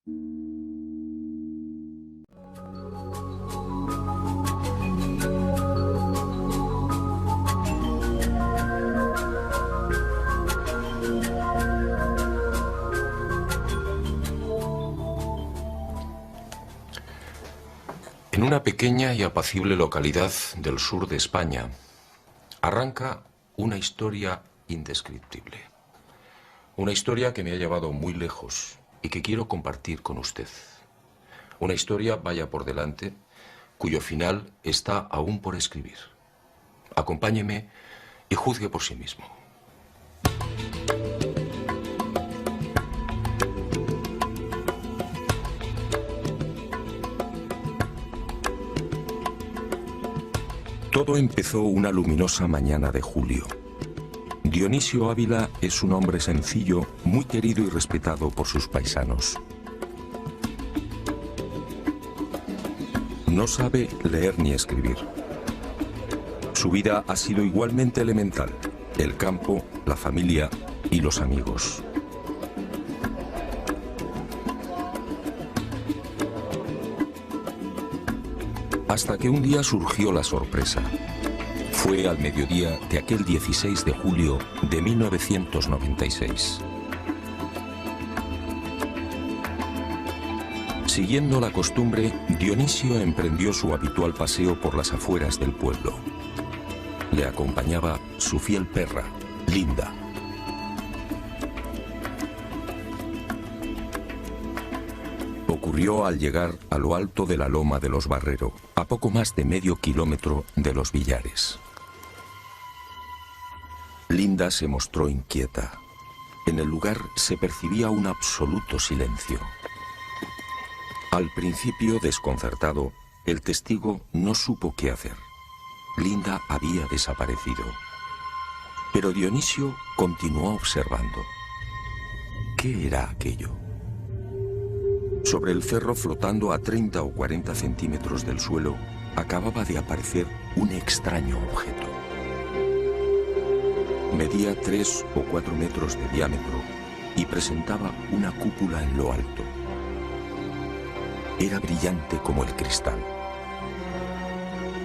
En una pequeña y apacible localidad del sur de España arranca una historia indescriptible. Una historia que me ha llevado muy lejos y que quiero compartir con usted. Una historia, vaya por delante, cuyo final está aún por escribir. Acompáñeme y juzgue por sí mismo. Todo empezó una luminosa mañana de julio. Dionisio Ávila es un hombre sencillo, muy querido y respetado por sus paisanos. No sabe leer ni escribir. Su vida ha sido igualmente elemental: el campo, la familia y los amigos. Hasta que un día surgió la sorpresa. Fue al mediodía de aquel 16 de julio de 1996. Siguiendo la costumbre, Dionisio emprendió su habitual paseo por las afueras del pueblo. Le acompañaba su fiel perra, Linda. Ocurrió al llegar a lo alto de la loma de los Barrero, a poco más de medio kilómetro de Los Villares. Linda se mostró inquieta. En el lugar se percibía un absoluto silencio. Al principio, desconcertado, el testigo no supo qué hacer. Linda había desaparecido. Pero Dionisio continuó observando. ¿Qué era aquello? Sobre el cerro, flotando a 30 o 40 centímetros del suelo, acababa de aparecer un extraño objeto. Medía 3 o 4 metros de diámetro y presentaba una cúpula en lo alto. Era brillante como el cristal.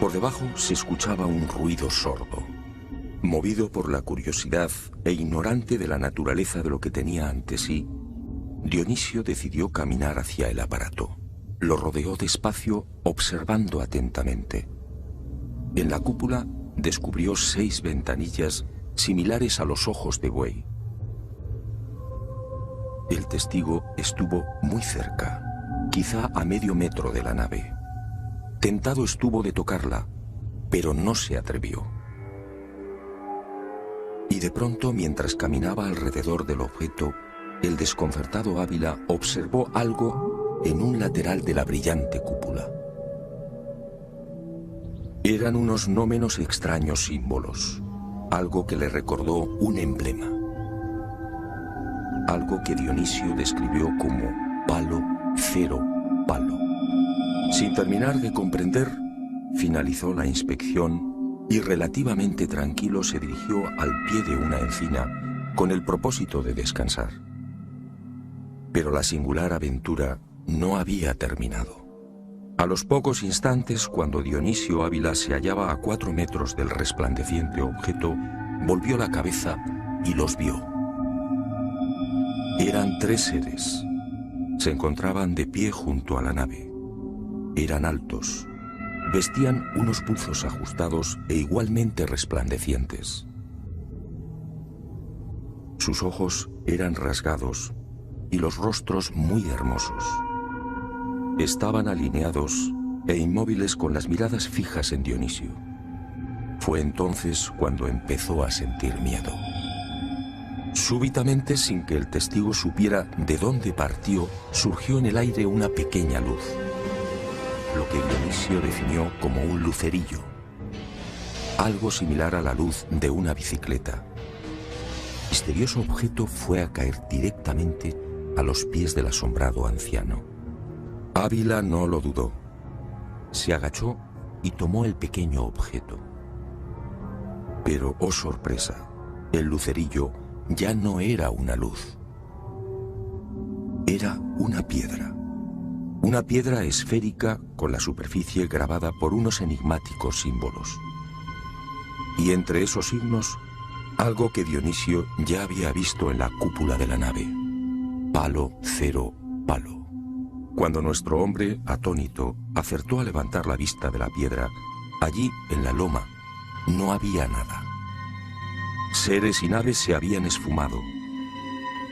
Por debajo se escuchaba un ruido sordo. Movido por la curiosidad e ignorante de la naturaleza de lo que tenía ante sí, Dionisio decidió caminar hacia el aparato. Lo rodeó despacio, observando atentamente. En la cúpula descubrió 6 ventanillas similares a los ojos de buey. El testigo estuvo muy cerca, quizá a medio metro de la nave. Tentado estuvo de tocarla, pero no se atrevió. Y de pronto, mientras caminaba alrededor del objeto, el desconcertado Ávila observó algo en un lateral de la brillante cúpula. Eran unos no menos extraños símbolos, algo que le recordó un emblema. Algo que Dionisio describió como palo, cero, palo. Sin terminar de comprender, finalizó la inspección y relativamente tranquilo se dirigió al pie de una encina con el propósito de descansar. Pero la singular aventura no había terminado. A los pocos instantes, cuando Dionisio Ávila se hallaba a 4 metros del resplandeciente objeto, volvió la cabeza y los vio. Eran 3 seres. Se encontraban de pie junto a la nave. Eran altos. Vestían unos buzos ajustados e igualmente resplandecientes. Sus ojos eran rasgados y los rostros muy hermosos. Estaban alineados e inmóviles con las miradas fijas en Dionisio. Fue entonces cuando empezó a sentir miedo. Súbitamente, sin que el testigo supiera de dónde partió, surgió en el aire una pequeña luz, lo que Dionisio definió como un lucerillo, algo similar a la luz de una bicicleta. El misterioso objeto fue a caer directamente a los pies del asombrado anciano. Ávila no lo dudó. Se agachó y tomó el pequeño objeto. Pero, oh sorpresa, el lucerillo ya no era una luz. Era una piedra. Una piedra esférica con la superficie grabada por unos enigmáticos símbolos. Y entre esos signos, algo que Dionisio ya había visto en la cúpula de la nave. Palo, cero, palo. Cuando nuestro hombre, atónito, acertó a levantar la vista de la piedra, allí, en la loma, no había nada. Seres y naves se habían esfumado,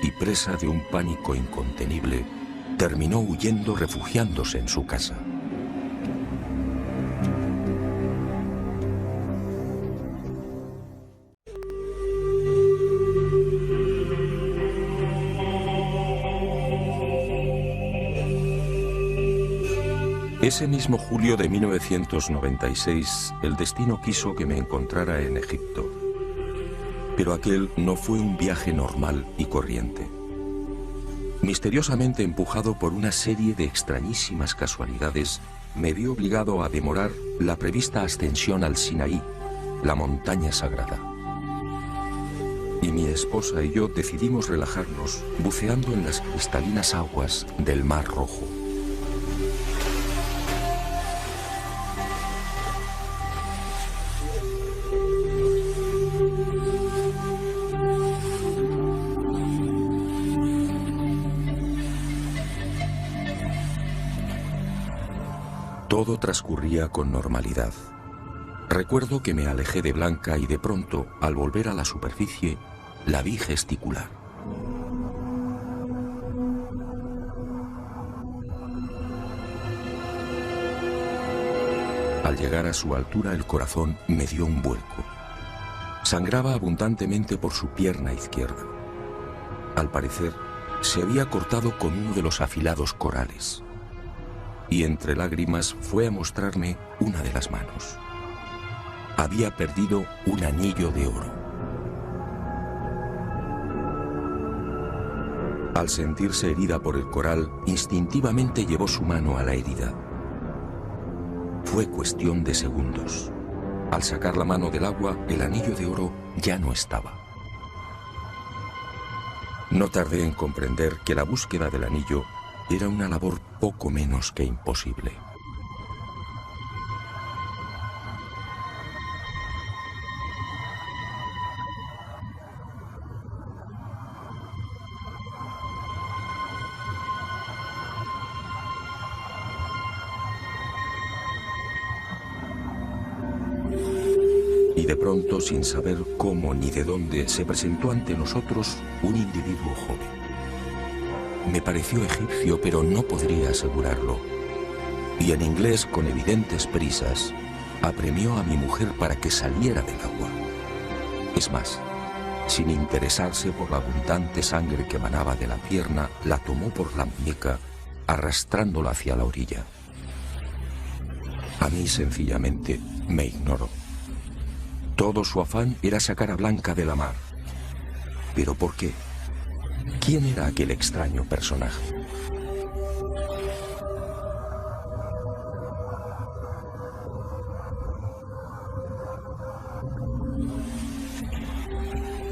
y presa de un pánico incontenible, terminó huyendo refugiándose en su casa. Ese mismo julio de 1996, el destino quiso que me encontrara en Egipto. Pero aquel no fue un viaje normal y corriente. Misteriosamente empujado por una serie de extrañísimas casualidades, me vi obligado a demorar la prevista ascensión al Sinaí, la montaña sagrada. Y mi esposa y yo decidimos relajarnos buceando en las cristalinas aguas del Mar Rojo. Todo transcurría con normalidad. Recuerdo que me alejé de Blanca y de pronto, al volver a la superficie, la vi gesticular. Al llegar a su altura, el corazón me dio un vuelco. Sangraba abundantemente por su pierna izquierda. Al parecer, se había cortado con uno de los afilados corales. Y entre lágrimas fue a mostrarme una de las manos. Había perdido un anillo de oro. Al sentirse herida por el coral, instintivamente llevó su mano a la herida. Fue cuestión de segundos. Al sacar la mano del agua, el anillo de oro ya no estaba. No tardé en comprender que la búsqueda del anillo era una labor poco menos que imposible. Y de pronto, sin saber cómo ni de dónde, se presentó ante nosotros un individuo joven. Me pareció egipcio, pero no podría asegurarlo. Y en inglés, con evidentes prisas, apremió a mi mujer para que saliera del agua. Es más, sin interesarse por la abundante sangre que emanaba de la pierna, la tomó por la muñeca, arrastrándola hacia la orilla. A mí, sencillamente, me ignoró. Todo su afán era sacar a Blanca de la mar. ¿Pero por qué? ¿Quién era aquel extraño personaje?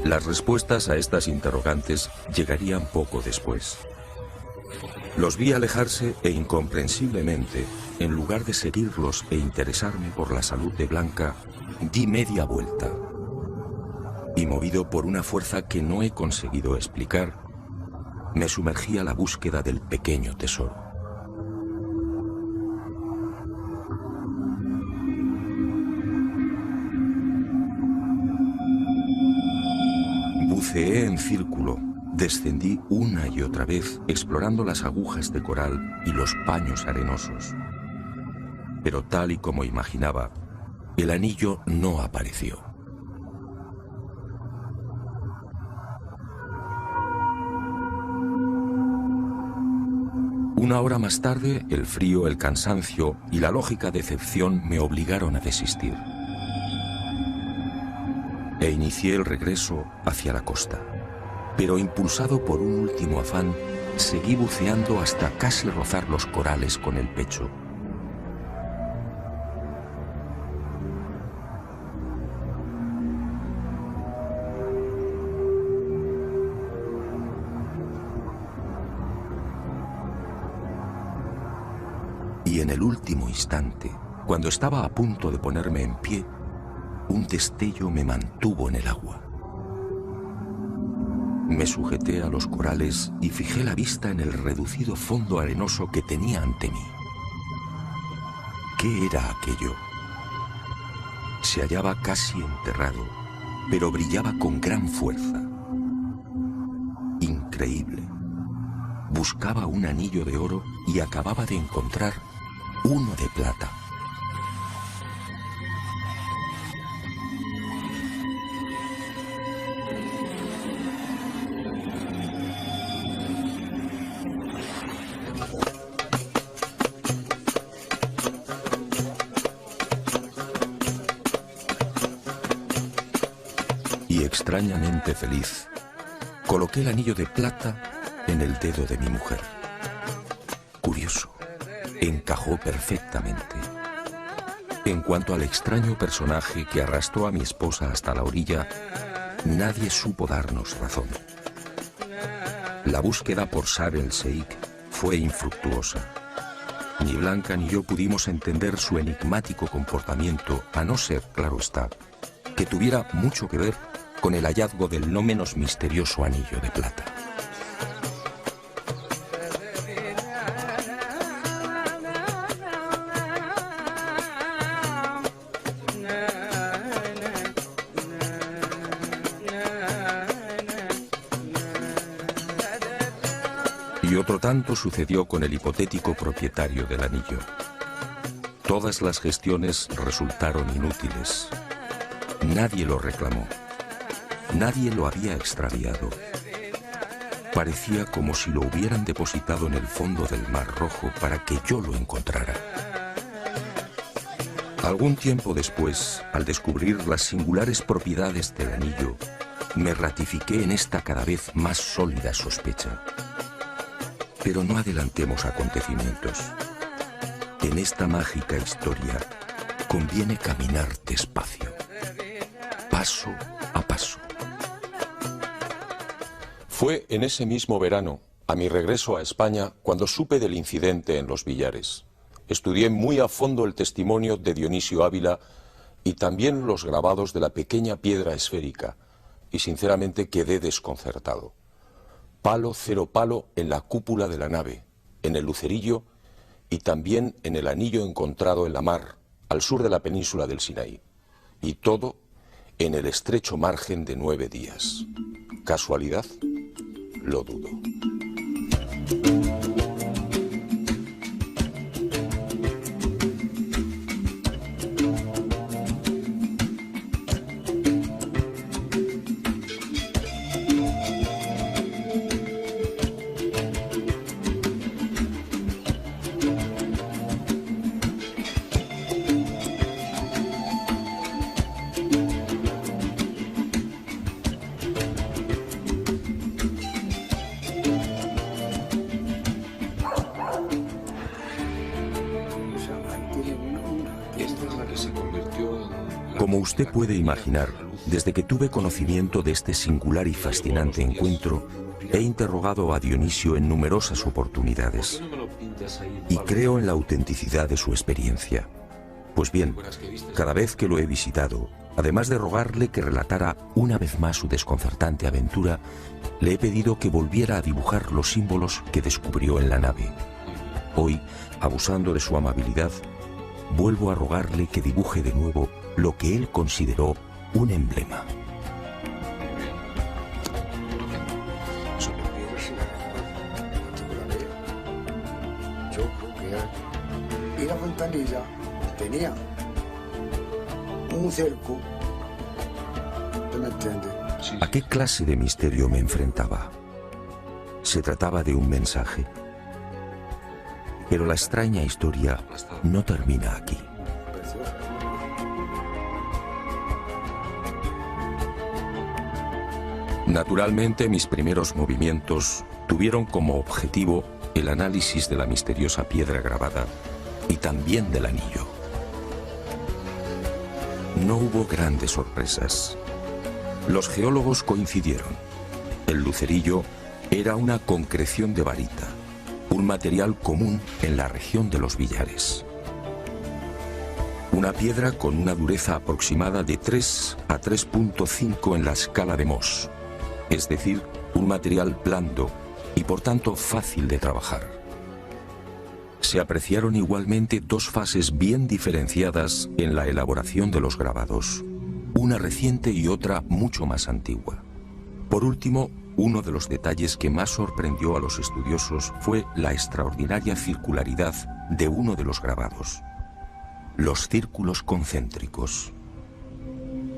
Las respuestas a estas interrogantes llegarían poco después. Los vi alejarse e incomprensiblemente, en lugar de seguirlos e interesarme por la salud de Blanca, di media vuelta. Y movido por una fuerza que no he conseguido explicar, me sumergí a la búsqueda del pequeño tesoro. Buceé en círculo, descendí una y otra vez explorando las agujas de coral y los paños arenosos. Pero tal y como imaginaba, el anillo no apareció. Una hora más tarde, el frío, el cansancio y la lógica decepción me obligaron a desistir. E inicié el regreso hacia la costa. Pero impulsado por un último afán, seguí buceando hasta casi rozar los corales con el pecho. Y en el último instante, cuando estaba a punto de ponerme en pie, un destello me mantuvo en el agua. Me sujeté a los corales y fijé la vista en el reducido fondo arenoso que tenía ante mí. ¿Qué era aquello? Se hallaba casi enterrado, pero brillaba con gran fuerza. Increíble. Buscaba un anillo de oro y acababa de encontrar uno de plata. Y extrañamente feliz, coloqué el anillo de plata en el dedo de mi mujer. Curioso, encajó perfectamente. En cuanto al extraño personaje que arrastró a mi esposa hasta la orilla, nadie supo darnos razón. La búsqueda por Sar el Sheikh fue infructuosa. Ni Blanca ni yo pudimos entender su enigmático comportamiento, a no ser, claro está, que tuviera mucho que ver con el hallazgo del no menos misterioso anillo de plata. Y otro tanto sucedió con el hipotético propietario del anillo. Todas las gestiones resultaron inútiles. Nadie lo reclamó. Nadie lo había extraviado. Parecía como si lo hubieran depositado en el fondo del Mar Rojo para que yo lo encontrara. Algún tiempo después, al descubrir las singulares propiedades del anillo, me ratifiqué en esta cada vez más sólida sospecha. Pero no adelantemos acontecimientos. En esta mágica historia conviene caminar despacio, paso a paso. Fue en ese mismo verano, a mi regreso a España, cuando supe del incidente en Los Villares. Estudié muy a fondo el testimonio de Dionisio Ávila y también los grabados de la pequeña piedra esférica, y sinceramente quedé desconcertado. Palo, cero palo en la cúpula de la nave, en el lucerillo y también en el anillo encontrado en la mar, al sur de la península del Sinaí. Y todo en el estrecho margen de 9 días. ¿Casualidad? Lo dudo. Como usted puede imaginar, desde que tuve conocimiento de este singular y fascinante encuentro, he interrogado a Dionisio en numerosas oportunidades y creo en la autenticidad de su experiencia. Pues bien, cada vez que lo he visitado, además de rogarle que relatara una vez más su desconcertante aventura, le he pedido que volviera a dibujar los símbolos que descubrió en la nave. Hoy, abusando de su amabilidad, vuelvo a rogarle que dibuje de nuevo lo que él consideró un emblema. Yo creo que la fontanilla tenía un cerco, ¿te me entiendes? ¿A qué clase de misterio me enfrentaba? Se trataba de un mensaje. Pero la extraña historia no termina aquí. Naturalmente, mis primeros movimientos tuvieron como objetivo el análisis de la misteriosa piedra grabada y también del anillo. No hubo grandes sorpresas. Los geólogos coincidieron. El lucerillo era una concreción de varita, un material común en la región de los billares. Una piedra con una dureza aproximada de 3 a 3.5 en la escala de Mohs, es decir, un material blando y por tanto fácil de trabajar. Se apreciaron igualmente dos fases bien diferenciadas en la elaboración de los grabados, una reciente y otra mucho más antigua. Por último, uno de los detalles que más sorprendió a los estudiosos fue la extraordinaria circularidad de uno de los grabados: los círculos concéntricos.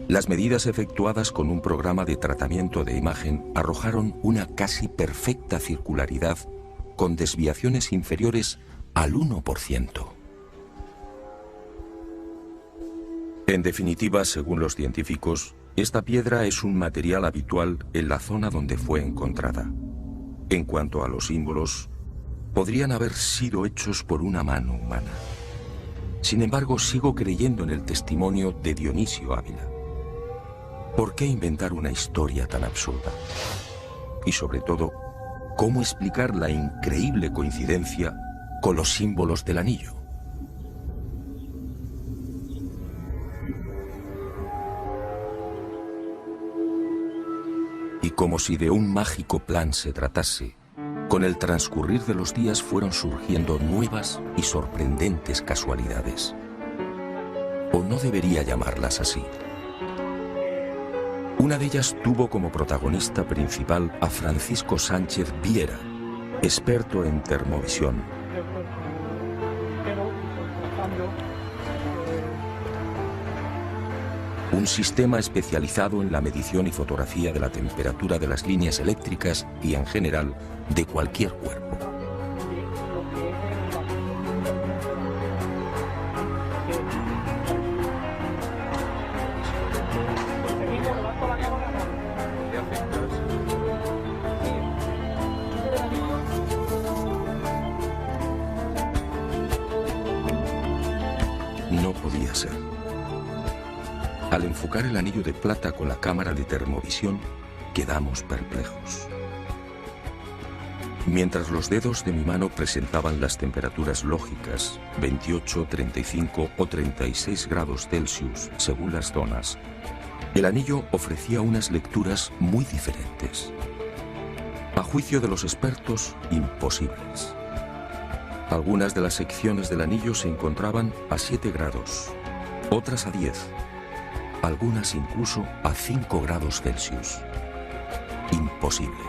Las medidas efectuadas con un programa de tratamiento de imagen arrojaron una casi perfecta circularidad con desviaciones inferiores al 1%. En definitiva, según los científicos, esta piedra es un material habitual en la zona donde fue encontrada. En cuanto a los símbolos, podrían haber sido hechos por una mano humana. Sin embargo, sigo creyendo en el testimonio de Dionisio Ávila. ¿Por qué inventar una historia tan absurda? Y sobre todo, ¿cómo explicar la increíble coincidencia con los símbolos del anillo? Y como si de un mágico plan se tratase, con el transcurrir de los días fueron surgiendo nuevas y sorprendentes casualidades. ¿O no debería llamarlas así? Una de ellas tuvo como protagonista principal a Francisco Sánchez Viera, experto en termovisión. Un sistema especializado en la medición y fotografía de la temperatura de las líneas eléctricas y, en general, de cualquier cuerpo. No podía ser. Al enfocar el anillo de plata con la cámara de termovisión, quedamos perplejos. Mientras los dedos de mi mano presentaban las temperaturas lógicas, 28, 35 o 36 grados Celsius, según las zonas, el anillo ofrecía unas lecturas muy diferentes. A juicio de los expertos, imposibles. Algunas de las secciones del anillo se encontraban a 7 grados, otras a 10, algunas incluso a 5 grados Celsius. Imposible.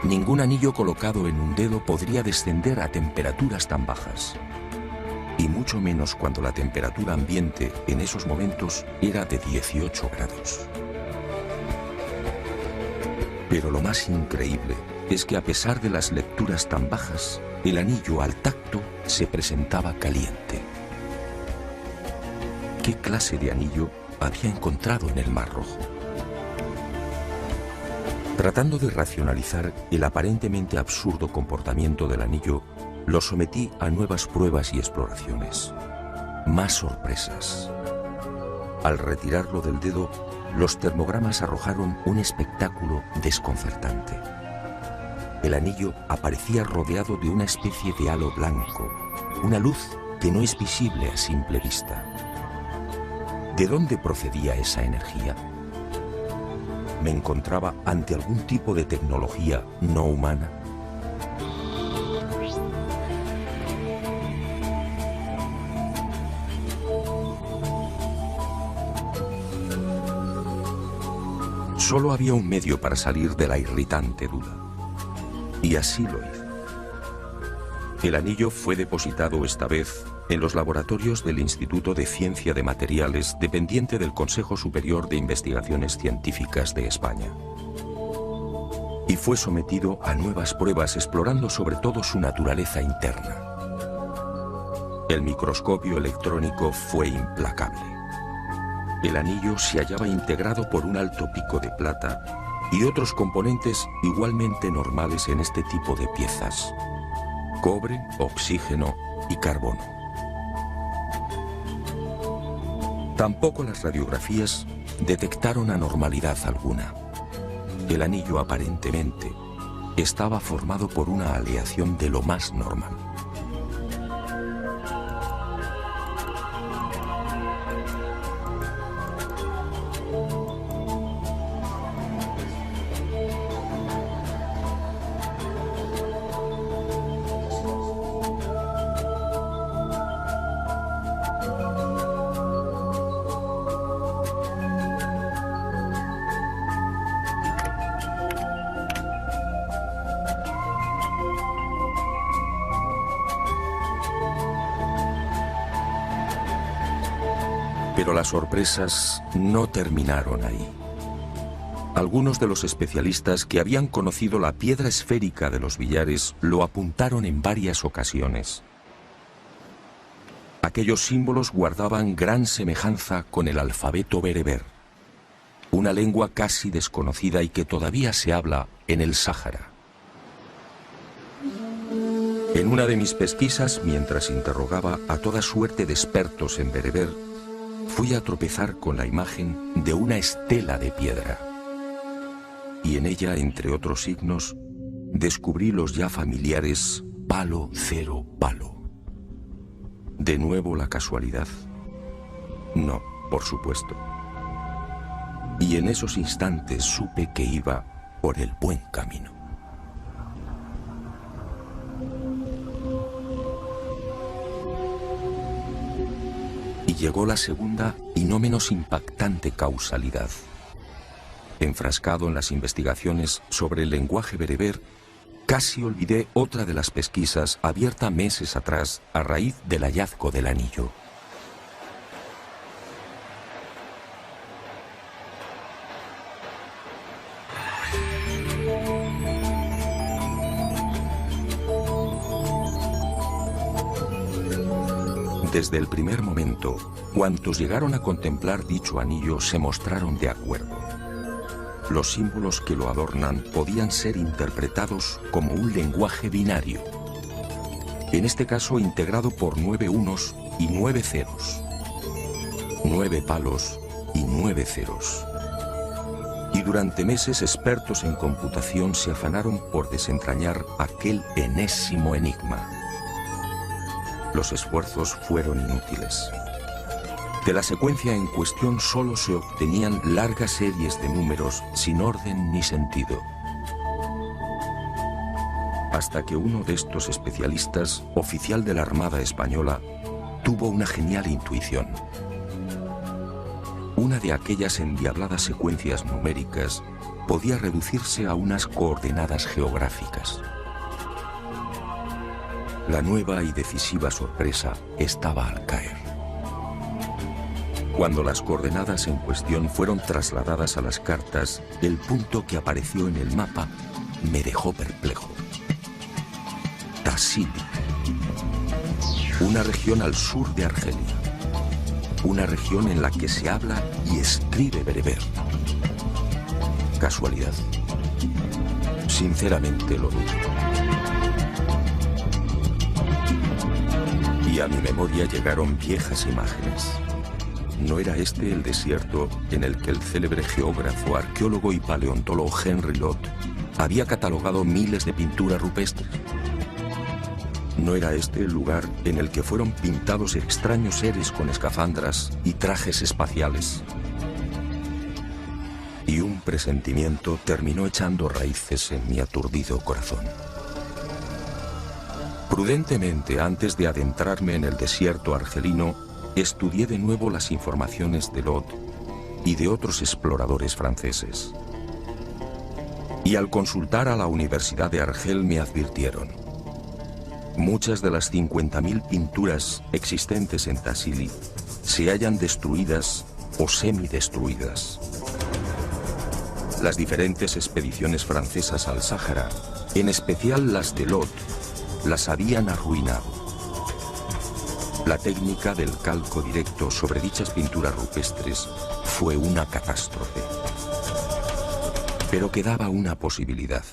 Ningún anillo colocado en un dedo podría descender a temperaturas tan bajas. Y mucho menos cuando la temperatura ambiente en esos momentos era de 18 grados. Pero lo más increíble es que a pesar de las lecturas tan bajas, el anillo al tacto se presentaba caliente. ¿Qué clase de anillo había encontrado en el Mar Rojo? Tratando de racionalizar el aparentemente absurdo comportamiento del anillo, lo sometí a nuevas pruebas y exploraciones. Más sorpresas. Al retirarlo del dedo, los termogramas arrojaron un espectáculo desconcertante. El anillo aparecía rodeado de una especie de halo blanco, una luz que no es visible a simple vista. ¿De dónde procedía esa energía? ¿Me encontraba ante algún tipo de tecnología no humana? Solo había un medio para salir de la irritante duda. Y así lo hice. El anillo fue depositado esta vez en los laboratorios del Instituto de Ciencia de Materiales, dependiente del Consejo Superior de Investigaciones Científicas de España. Y fue sometido a nuevas pruebas explorando sobre todo su naturaleza interna. El microscopio electrónico fue implacable. El anillo se hallaba integrado por un alto pico de plata y otros componentes igualmente normales en este tipo de piezas: cobre, oxígeno y carbono. Tampoco las radiografías detectaron anormalidad alguna. El anillo aparentemente estaba formado por una aleación de lo más normal. Pero las sorpresas no terminaron ahí. Algunos de los especialistas que habían conocido la piedra esférica de los billares lo apuntaron en varias ocasiones. Aquellos símbolos guardaban gran semejanza con el alfabeto bereber, una lengua casi desconocida y que todavía se habla en el Sáhara. En una de mis pesquisas, mientras interrogaba a toda suerte de expertos en bereber, fui a tropezar con la imagen de una estela de piedra. Y en ella, entre otros signos, descubrí los ya familiares palo, cero, palo. ¿De nuevo la casualidad? No, por supuesto. Y en esos instantes supe que iba por el buen camino. Y llegó la segunda y no menos impactante causalidad. Enfrascado en las investigaciones sobre el lenguaje bereber, casi olvidé otra de las pesquisas abierta meses atrás a raíz del hallazgo del anillo. Desde el primer momento, cuantos llegaron a contemplar dicho anillo se mostraron de acuerdo. Los símbolos que lo adornan podían ser interpretados como un lenguaje binario, en este caso integrado por 9 unos y 9 ceros, 9 palos y 9 ceros. Y durante meses expertos en computación se afanaron por desentrañar aquel enésimo enigma. Los esfuerzos fueron inútiles. De la secuencia en cuestión solo se obtenían largas series de números sin orden ni sentido. Hasta que uno de estos especialistas, oficial de la Armada Española, tuvo una genial intuición. Una de aquellas endiabladas secuencias numéricas podía reducirse a unas coordenadas geográficas. La nueva y decisiva sorpresa estaba al caer. Cuando las coordenadas en cuestión fueron trasladadas a las cartas, el punto que apareció en el mapa me dejó perplejo. Tassili, una región al sur de Argelia, una región en la que se habla y escribe bereber. ¿Casualidad? Sinceramente lo dudo. Y a mi memoria llegaron viejas imágenes. ¿No era este el desierto en el que el célebre geógrafo, arqueólogo y paleontólogo Henry Lott había catalogado miles de pinturas rupestres? ¿No era este el lugar en el que fueron pintados extraños seres con escafandras y trajes espaciales? Y un presentimiento terminó echando raíces en mi aturdido corazón. Prudentemente, antes de adentrarme en el desierto argelino, estudié de nuevo las informaciones de Lott y de otros exploradores franceses. Y al consultar a la Universidad de Argel me advirtieron: muchas de las 50.000 pinturas existentes en Tassili se hallan destruidas o semidestruidas. Las diferentes expediciones francesas al Sáhara, en especial las de Lott, las habían arruinado. La técnica del calco directo sobre dichas pinturas rupestres fue una catástrofe. Pero quedaba una posibilidad.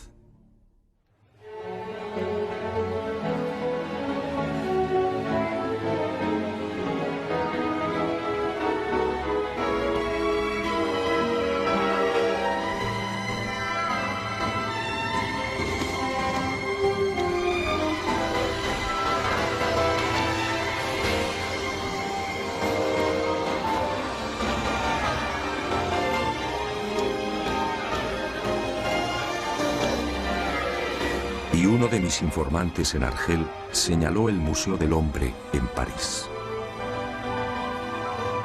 Y uno de mis informantes en Argel señaló el Museo del Hombre en París.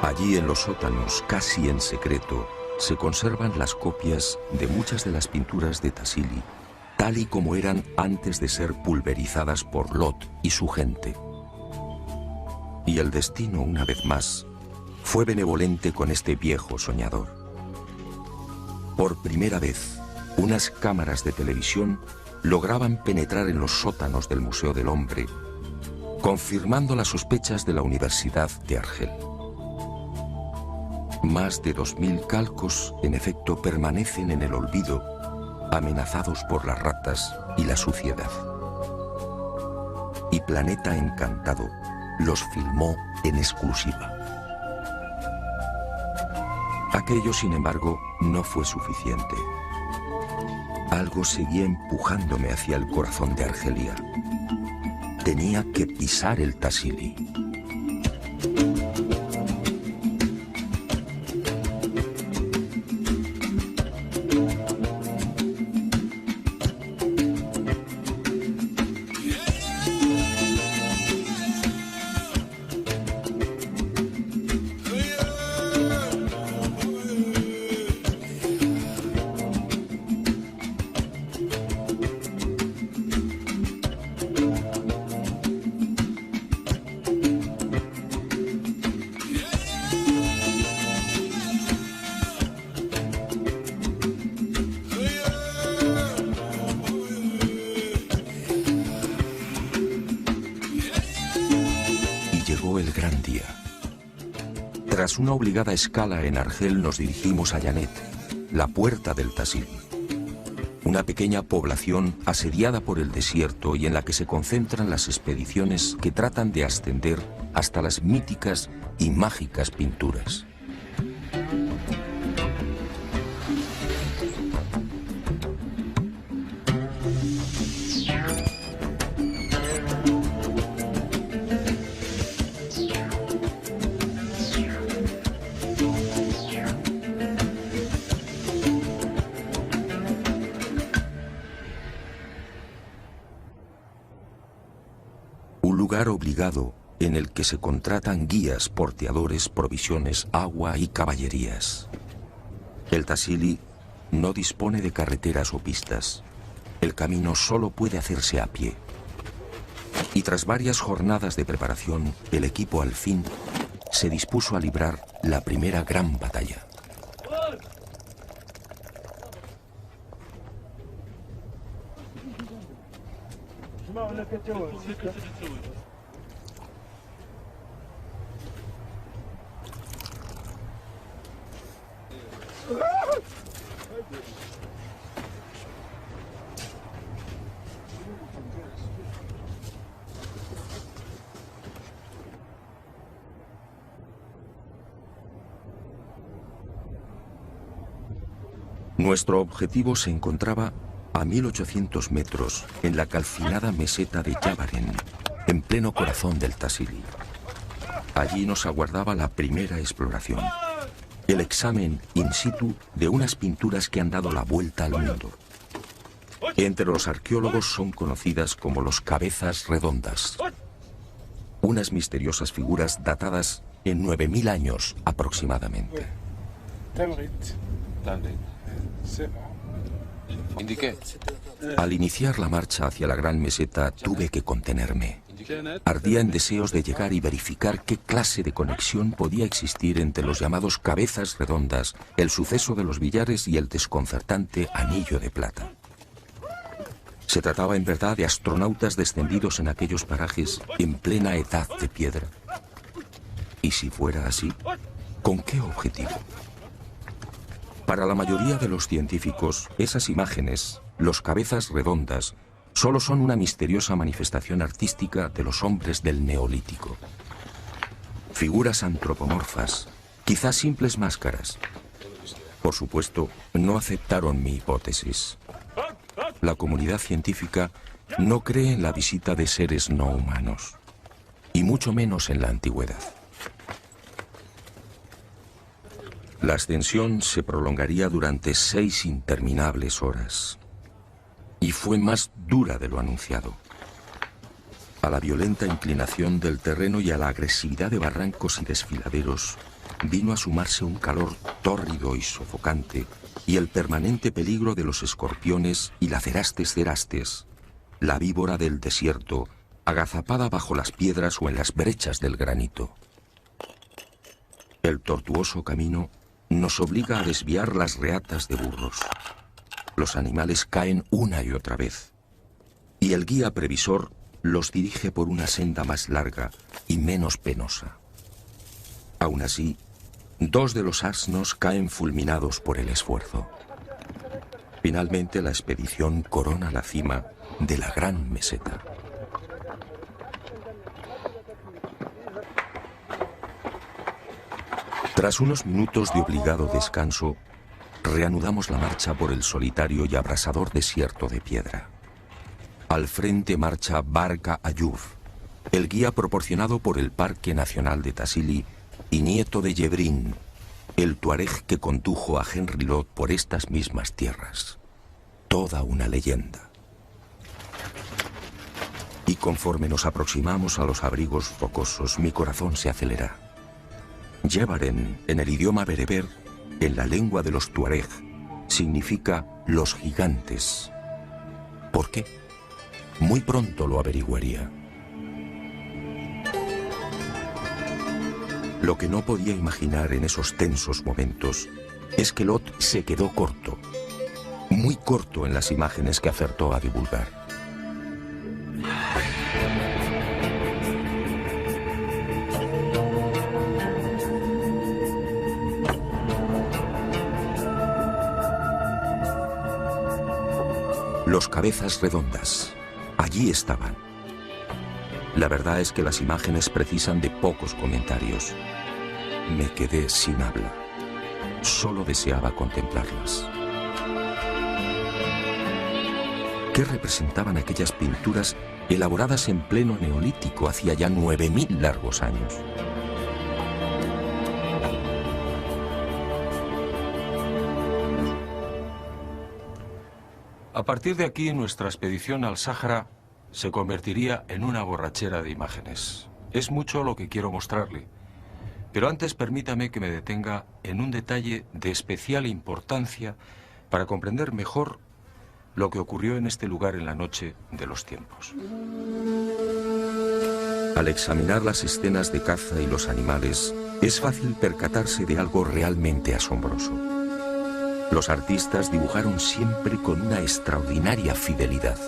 Allí en los sótanos, casi en secreto, se conservan las copias de muchas de las pinturas de Tassili, tal y como eran antes de ser pulverizadas por Lot y su gente. Y el destino, una vez más, fue benevolente con este viejo soñador. Por primera vez, unas cámaras de televisión lograban penetrar en los sótanos del Museo del Hombre, confirmando las sospechas de la Universidad de Argel. Más de 2000 calcos, en efecto, permanecen en el olvido, amenazados por las ratas y la suciedad. Y Planeta Encantado los filmó en exclusiva. Aquello, sin embargo, no fue suficiente. Algo seguía empujándome hacia el corazón de Argelia. Tenía que pisar el Tassili. El gran día. Tras una obligada escala en Argel nos dirigimos a Yanet, la puerta del Tassili. Una pequeña población asediada por el desierto y en la que se concentran las expediciones que tratan de ascender hasta las míticas y mágicas pinturas. Lugar obligado en el que se contratan guías, porteadores, provisiones, agua y caballerías. El Tassili no dispone de carreteras o pistas. El camino solo puede hacerse a pie. Y tras varias jornadas de preparación, el equipo al fin se dispuso a librar la primera gran batalla. Nuestro objetivo se encontraba a 1800 metros en la calcinada meseta de Yavaren, en pleno corazón del Tassili. Allí nos aguardaba la primera exploración, el examen in situ de unas pinturas que han dado la vuelta al mundo. Entre los arqueólogos son conocidas como los cabezas redondas, unas misteriosas figuras datadas en 9000 años aproximadamente. Indiqué. Al iniciar la marcha hacia la gran meseta tuve que contenerme. Ardía en deseos de llegar y verificar qué clase de conexión podía existir entre los llamados cabezas redondas, el suceso de los billares y el desconcertante anillo de plata. ¿Se trataba en verdad de astronautas descendidos en aquellos parajes en plena edad de piedra? Y si fuera así, ¿con qué objetivo? Para la mayoría de los científicos, esas imágenes, los cabezas redondas, solo son una misteriosa manifestación artística de los hombres del Neolítico. Figuras antropomorfas, quizás simples máscaras. Por supuesto, no aceptaron mi hipótesis. La comunidad científica no cree en la visita de seres no humanos, y mucho menos en la antigüedad. La ascensión se prolongaría durante 6 interminables horas. Y fue más dura de lo anunciado. A la violenta inclinación del terreno y a la agresividad de barrancos y desfiladeros vino a sumarse un calor tórrido y sofocante y el permanente peligro de los escorpiones y la cerastes, la víbora del desierto, agazapada bajo las piedras o en las brechas del granito. El tortuoso camino nos obliga a desviar las reatas de burros. Los animales caen una y otra vez, y el guía previsor los dirige por una senda más larga y menos penosa. Aún así, 2 de los asnos caen fulminados por el esfuerzo. Finalmente, la expedición corona la cima de la gran meseta. Tras unos minutos de obligado descanso, reanudamos la marcha por el solitario y abrasador desierto de piedra. Al frente marcha Barka Ayuf, el guía proporcionado por el Parque Nacional de Tassili y nieto de Yebrin, el tuareg que condujo a Henry Lot por estas mismas tierras. Toda una leyenda. Y conforme nos aproximamos a los abrigos rocosos, mi corazón se acelera. Yebaren, en el idioma bereber, en la lengua de los tuareg, significa los gigantes. ¿Por qué? Muy pronto lo averiguaría. Lo que no podía imaginar en esos tensos momentos es que Lot se quedó corto, muy corto en las imágenes que acertó a divulgar. Los cabezas redondas, allí estaban. La verdad es que las imágenes precisan de pocos comentarios. Me quedé sin habla. Solo deseaba contemplarlas. ¿Qué representaban aquellas pinturas elaboradas en pleno neolítico hacía ya 9000 largos años? A partir de aquí, nuestra expedición al Sáhara se convertiría en una borrachera de imágenes. Es mucho lo que quiero mostrarle, pero antes permítame que me detenga en un detalle de especial importancia para comprender mejor lo que ocurrió en este lugar en la noche de los tiempos. Al examinar las escenas de caza y los animales, es fácil percatarse de algo realmente asombroso. Los artistas dibujaron siempre con una extraordinaria fidelidad.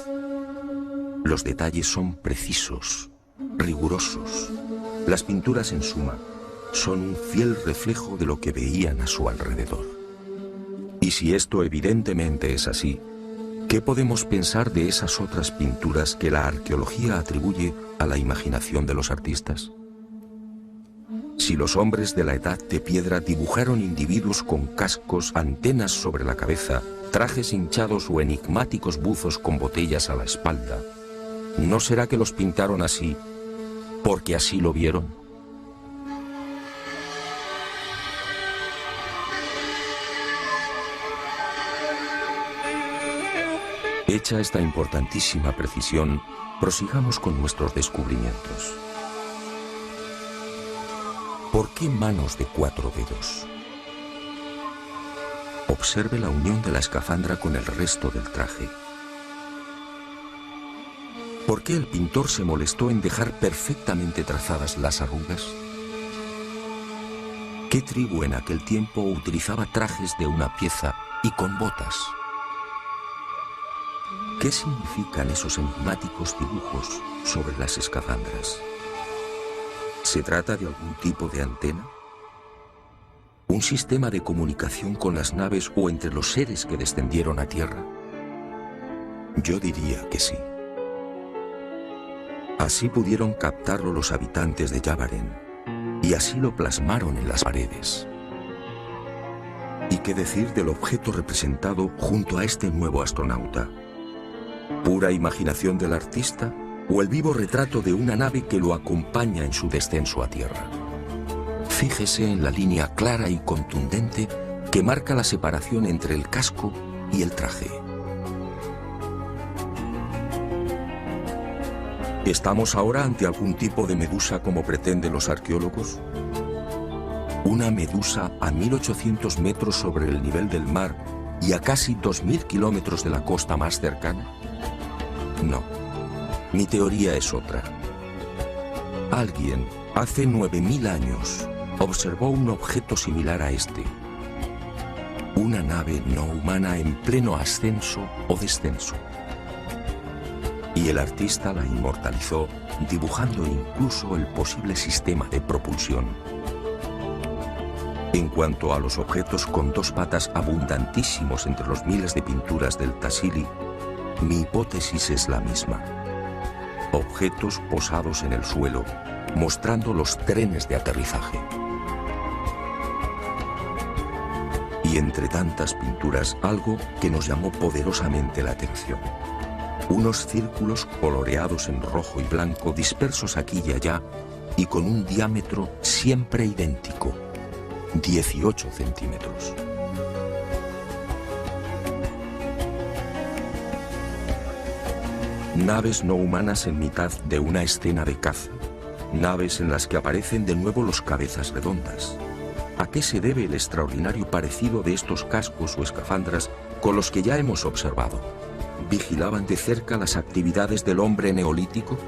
Los detalles son precisos, rigurosos. Las pinturas, en suma, son un fiel reflejo de lo que veían a su alrededor. Y si esto evidentemente es así, ¿qué podemos pensar de esas otras pinturas que la arqueología atribuye a la imaginación de los artistas? Si los hombres de la Edad de Piedra dibujaron individuos con cascos, antenas sobre la cabeza, trajes hinchados o enigmáticos buzos con botellas a la espalda, ¿no será que los pintaron así porque así lo vieron? Hecha esta importantísima precisión, prosigamos con nuestros descubrimientos. ¿Por qué manos de 4 dedos? Observe la unión de la escafandra con el resto del traje. ¿Por qué el pintor se molestó en dejar perfectamente trazadas las arrugas? ¿Qué tribu en aquel tiempo utilizaba trajes de una pieza y con botas? ¿Qué significan esos enigmáticos dibujos sobre las escafandras? ¿Se trata de algún tipo de antena? ¿Un sistema de comunicación con las naves o entre los seres que descendieron a tierra? Yo diría que sí. Así pudieron captarlo los habitantes de Yavaren, y así lo plasmaron en las paredes. ¿Y qué decir del objeto representado junto a este nuevo astronauta? ¿Pura imaginación del artista o el vivo retrato de una nave que lo acompaña en su descenso a tierra? Fíjese en la línea clara y contundente que marca la separación entre el casco y el traje. ¿Estamos ahora ante algún tipo de medusa como pretenden los arqueólogos? ¿Una medusa a 1800 metros sobre el nivel del mar y a casi 2000 kilómetros de la costa más cercana? No, mi teoría es otra. Alguien, hace 9000 años, observó un objeto similar a este. Una nave no humana en pleno ascenso o descenso. Y el artista la inmortalizó, dibujando incluso el posible sistema de propulsión. En cuanto a los objetos con dos patas abundantísimos entre los miles de pinturas del Tassili, mi hipótesis es la misma. Objetos posados en el suelo, mostrando los trenes de aterrizaje. Y entre tantas pinturas, algo que nos llamó poderosamente la atención. Unos círculos coloreados en rojo y blanco, dispersos aquí y allá, y con un diámetro siempre idéntico, 18 centímetros. Naves no humanas en mitad de una escena de caza. Naves en las que aparecen de nuevo los cabezas redondas. ¿A qué se debe el extraordinario parecido de estos cascos o escafandras con los que ya hemos observado? ¿Vigilaban de cerca las actividades del hombre neolítico?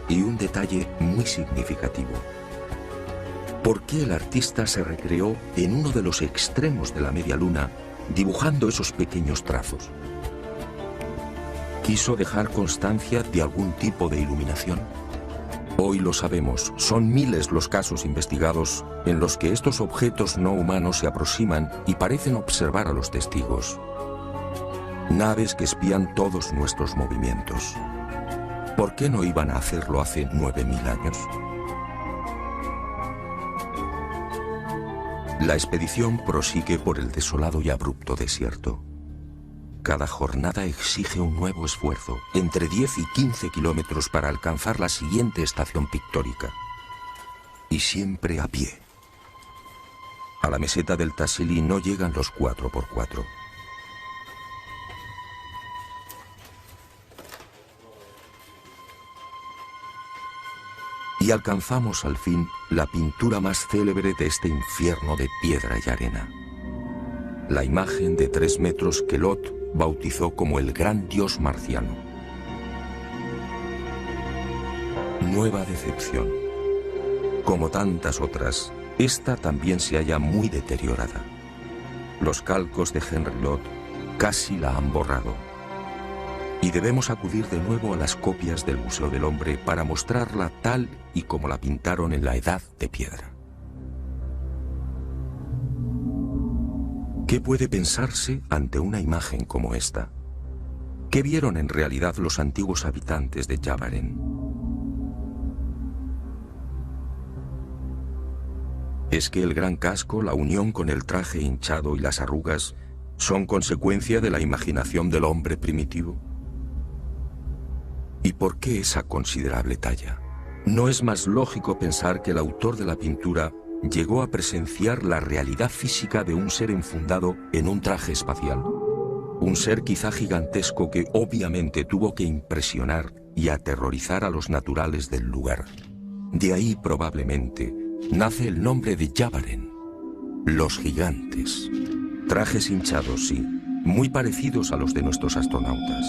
Y un detalle muy significativo. ¿Por qué el artista se recreó en uno de los extremos de la media luna, dibujando esos pequeños trazos? ¿Quiso dejar constancia de algún tipo de iluminación? Hoy lo sabemos, son miles los casos investigados en los que estos objetos no humanos se aproximan y parecen observar a los testigos. Naves que espían todos nuestros movimientos. ¿Por qué no iban a hacerlo hace 9000 años? La expedición prosigue por el desolado y abrupto desierto. Cada jornada exige un nuevo esfuerzo, entre 10 y 15 kilómetros para alcanzar la siguiente estación pictórica. Y siempre a pie. A la meseta del Tassili no llegan los 4x4. Y alcanzamos al fin la pintura más célebre de este infierno de piedra y arena. La imagen de 3 metros que Lot bautizó como el gran dios marciano. Nueva decepción. Como tantas otras, esta también se halla muy deteriorada. Los calcos de Henry Lot casi la han borrado. Y debemos acudir de nuevo a las copias del Museo del Hombre para mostrarla tal y como la pintaron en la Edad de Piedra. ¿Qué puede pensarse ante una imagen como esta? ¿Qué vieron en realidad los antiguos habitantes de Yavaren? ¿Es que el gran casco, la unión con el traje hinchado y las arrugas son consecuencia de la imaginación del hombre primitivo? ¿Y por qué esa considerable talla? ¿No es más lógico pensar que el autor de la pintura llegó a presenciar la realidad física de un ser enfundado en un traje espacial? Un ser quizá gigantesco que obviamente tuvo que impresionar y aterrorizar a los naturales del lugar. De ahí probablemente nace el nombre de Yavaren, los gigantes. Trajes hinchados, sí, muy parecidos a los de nuestros astronautas.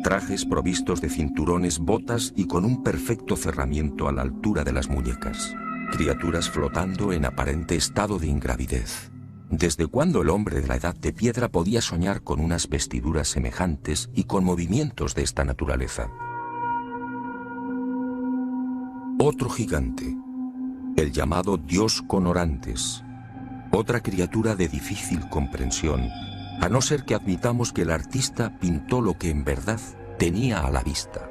Trajes provistos de cinturones, botas y con un perfecto cerramiento a la altura de las muñecas. Criaturas flotando en aparente estado de ingravidez. ¿Desde cuándo el hombre de la Edad de Piedra podía soñar con unas vestiduras semejantes y con movimientos de esta naturaleza? Otro gigante, el llamado Dios con orantes. Otra criatura de difícil comprensión, a no ser que admitamos que el artista pintó lo que en verdad tenía a la vista.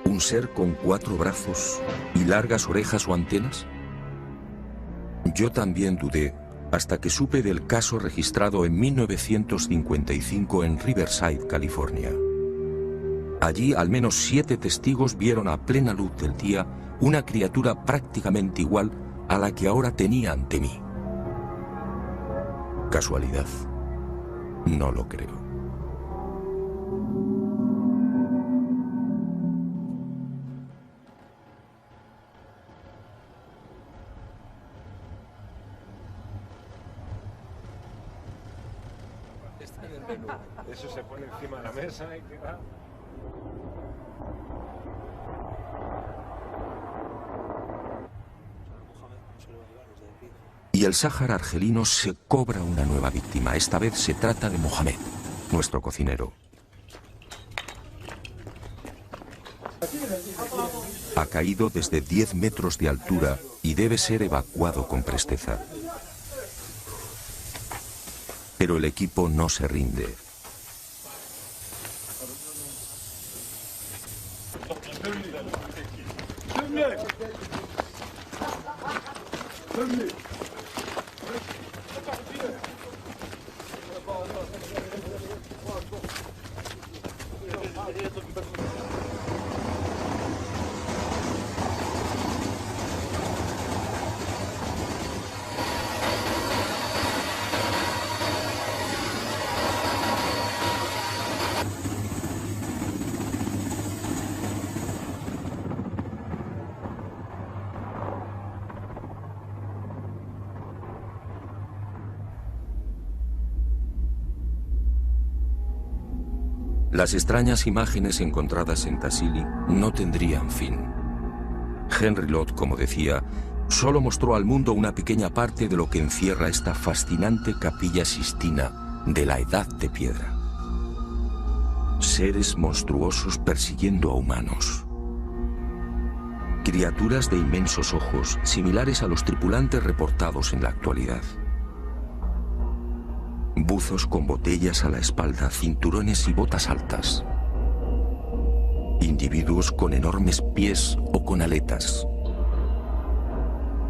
¿Un ser con 4 brazos y largas orejas o antenas? Yo también dudé hasta que supe del caso registrado en 1955 en Riverside, California. Allí al menos 7 testigos vieron a plena luz del día una criatura prácticamente igual a la que ahora tenía ante mí. ¿Casualidad? No lo creo. Eso se pone encima de la mesa y queda... Y el Sáhara argelino se cobra una nueva víctima. Esta vez se trata de Mohamed, nuestro cocinero. Ha caído desde 10 metros de altura y debe ser evacuado con presteza. Pero el equipo no se rinde. Las extrañas imágenes encontradas en Tassili no tendrían fin. Henry Lott, como decía, solo mostró al mundo una pequeña parte de lo que encierra esta fascinante capilla sistina de la Edad de Piedra. Seres monstruosos persiguiendo a humanos. Criaturas de inmensos ojos, similares a los tripulantes reportados en la actualidad. Buzos con botellas a la espalda, cinturones y botas altas. Individuos con enormes pies o con aletas.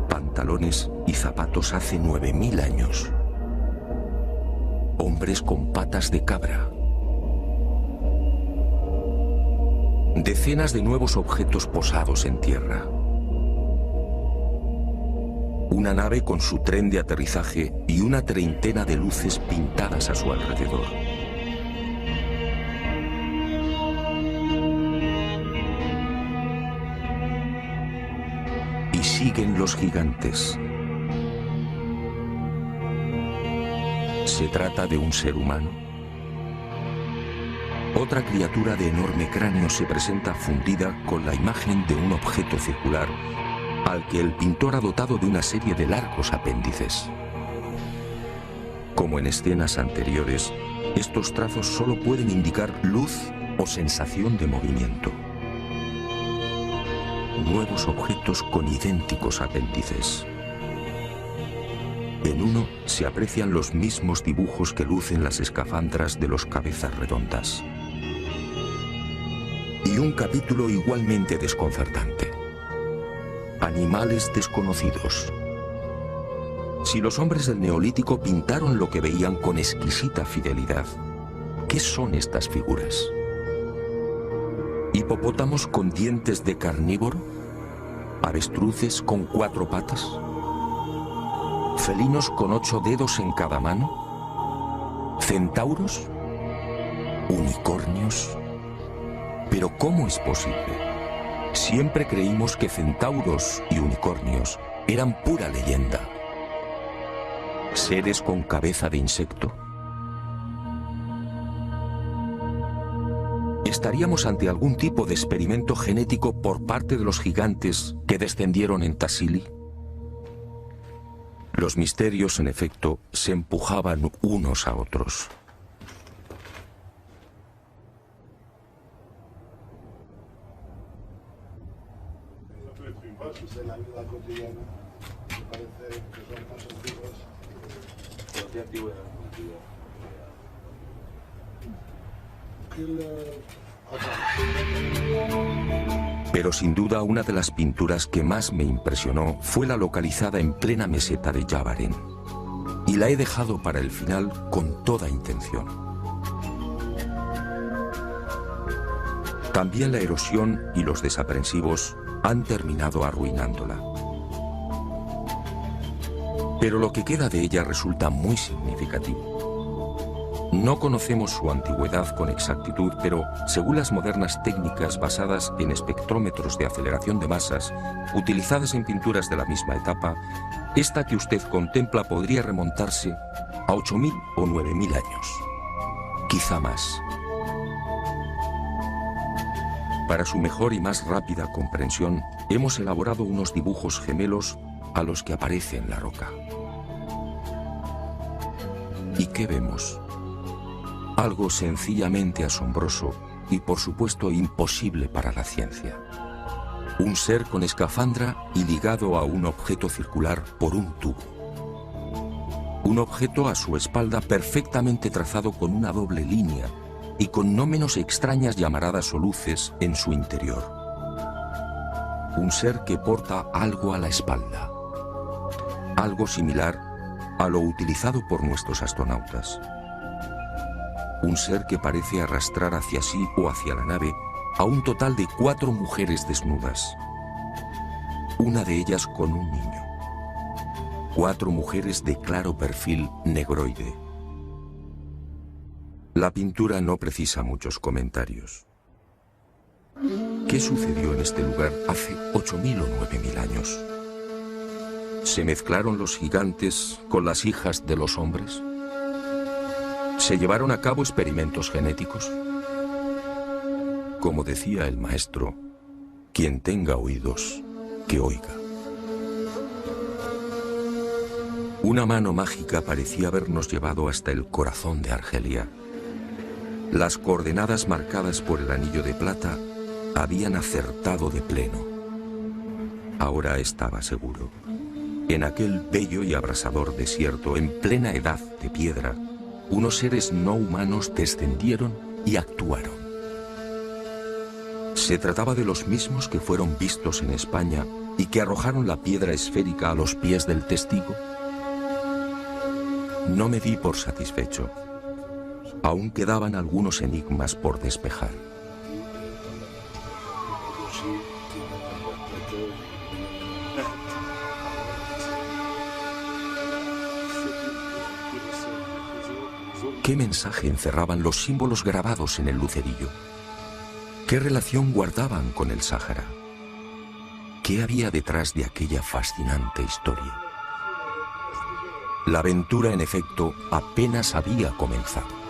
Pantalones y zapatos hace 9000 años. Hombres con patas de cabra. Decenas de nuevos objetos posados en tierra. Una nave con su tren de aterrizaje y una treintena de luces pintadas a su alrededor. Y siguen los gigantes. ¿Se trata de un ser humano? Otra criatura de enorme cráneo se presenta fundida con la imagen de un objeto circular al que el pintor ha dotado de una serie de largos apéndices. Como en escenas anteriores, estos trazos solo pueden indicar luz o sensación de movimiento. Nuevos objetos con idénticos apéndices. En uno se aprecian los mismos dibujos que lucen las escafandras de los cabezas redondas. Y un capítulo igualmente desconcertante. Animales desconocidos. Si los hombres del Neolítico pintaron lo que veían con exquisita fidelidad, ¿qué son estas figuras? ¿Hipopótamos con dientes de carnívoro? ¿Avestruces con 4 patas? ¿Felinos con 8 dedos en cada mano? ¿Centauros? ¿Unicornios? ¿Pero cómo es posible? Siempre creímos que centauros y unicornios eran pura leyenda. ¿Seres con cabeza de insecto? ¿Estaríamos ante algún tipo de experimento genético por parte de los gigantes que descendieron en Tassili? Los misterios, en efecto, se empujaban unos a otros. En la vida cotidiana, me parece que son más antiguos. Pero qué antigüedad. Pero sin duda una de las pinturas que más me impresionó fue la localizada en plena meseta de Yavaren. Y la he dejado para el final con toda intención. También la erosión y los desaprensivos han terminado arruinándola. Pero lo que queda de ella resulta muy significativo. No conocemos su antigüedad con exactitud, pero según las modernas técnicas basadas en espectrómetros de aceleración de masas, utilizadas en pinturas de la misma etapa, esta que usted contempla podría remontarse a 8000 o 9000 años. quizá más. Para su mejor y más rápida comprensión, hemos elaborado unos dibujos gemelos a los que aparece en la roca. ¿Y qué vemos? Algo sencillamente asombroso y por supuesto imposible para la ciencia. Un ser con escafandra y ligado a un objeto circular por un tubo. Un objeto a su espalda perfectamente trazado con una doble línea y con no menos extrañas llamaradas o luces en su interior. Un ser que porta algo a la espalda. Algo similar a lo utilizado por nuestros astronautas. Un ser que parece arrastrar hacia sí o hacia la nave a un total de 4 mujeres desnudas. Una de ellas con un niño. 4 mujeres de claro perfil negroide. La pintura no precisa muchos comentarios. ¿Qué sucedió en este lugar hace 8.000 o 9.000 años? ¿Se mezclaron los gigantes con las hijas de los hombres? ¿Se llevaron a cabo experimentos genéticos? Como decía el maestro, quien tenga oídos, que oiga. Una mano mágica parecía habernos llevado hasta el corazón de Argelia. Las coordenadas marcadas por el anillo de plata habían acertado de pleno. Ahora estaba seguro. En aquel bello y abrasador desierto, en plena edad de piedra, unos seres no humanos descendieron y actuaron. Se trataba de los mismos que fueron vistos en España y que arrojaron la piedra esférica a los pies del testigo. No me di por satisfecho. Aún quedaban algunos enigmas por despejar. ¿Qué mensaje encerraban los símbolos grabados en el lucerillo? ¿Qué relación guardaban con el Sáhara? ¿Qué había detrás de aquella fascinante historia? La aventura, en efecto, apenas había comenzado.